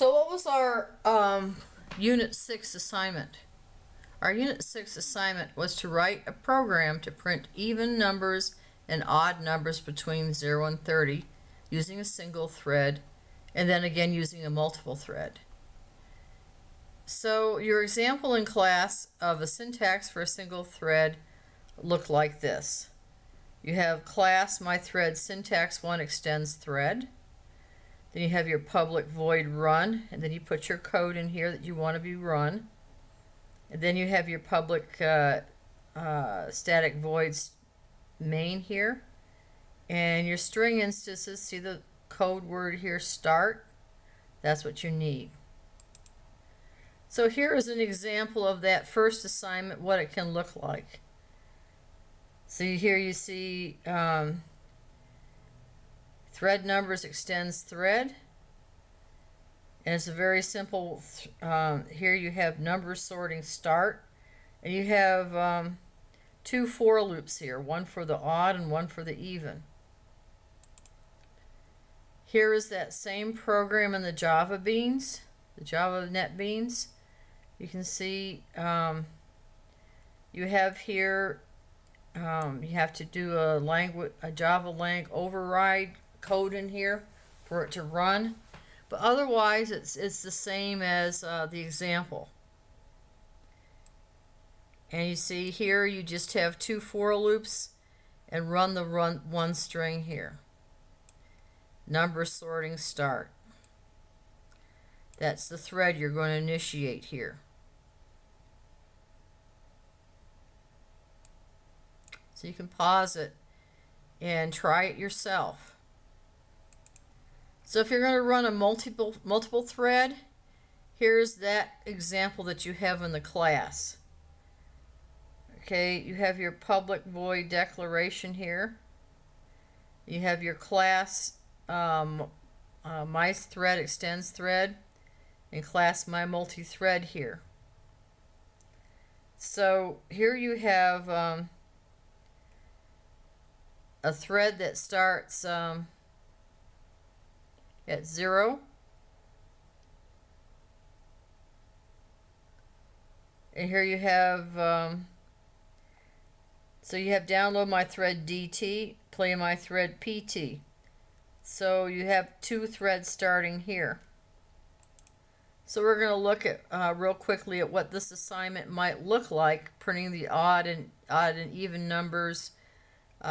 So what was our Unit 6 assignment? Our Unit 6 assignment was to write a program to print even numbers and odd numbers between 0 and 30 using a single thread, and then again using a multiple thread. So your example in class of a syntax for a single thread looked like this. You have class myThread syntax 1 extends thread. Then you have your public void run, and then you put your code in here that you want to be run. And then you have your public static voids main here. And your string instances, see the code word here, start? That's what you need. So here is an example of that first assignment, what it can look like. So here you see thread numbers extends thread, and it's a very simple here you have number sorting start, and you have two for loops here, one for the odd and one for the even. Here is that same program in the Java beans, the Java NetBeans. You can see you have here you have to do a Java lang override code in here for it to run, but otherwise it's the same as the example. And you see here you just have two for loops and run the one string here. Number sorting start. That's the thread you're going to initiate here. So you can pause it and try it yourself. So if you're going to run a multiple thread, here's that example that you have in the class. Okay, you have your public void declaration here. You have your class myThread extends thread and class myMultiThread here. So here you have a thread that starts at 0, and here you have so you have download myThread DT, play myThread PT. So you have two threads starting here. So we're going to look at real quickly at what this assignment might look like, printing the odd and even numbers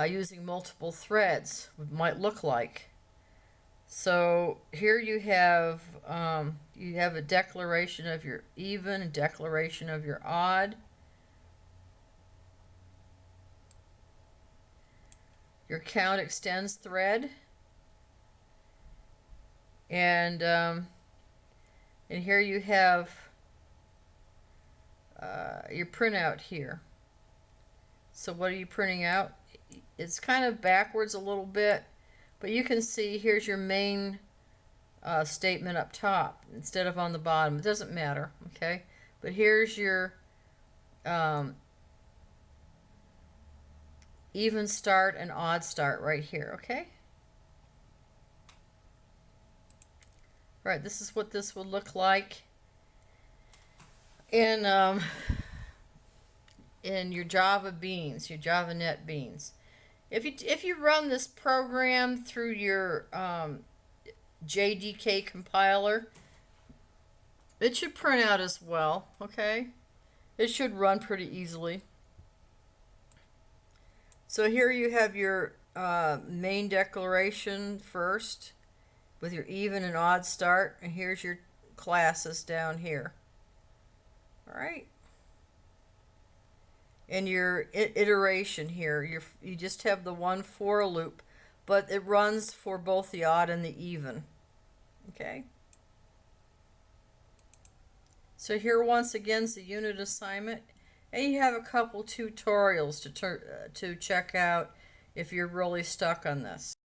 using multiple threads. Might look like. So here you have a declaration of your even, a declaration of your odd. Your count extends thread, and here you have your printout here. So what are you printing out? It's kind of backwards a little bit, but you can see here's your main statement up top instead of on the bottom. It doesn't matter, okay? But here's your even start and odd start right here, okay? Right, this is what this would look like in your Java beans, your Java NetBeans. If you run this program through your JDK compiler, it should print out as well, okay? It should run pretty easily. So here you have your main declaration first with your even and odd start, and here's your classes down here. All right. And your iteration here, you just have the one for loop, but it runs for both the odd and the even. Okay. So here once again is the unit assignment, and you have a couple tutorials to check out if you're really stuck on this.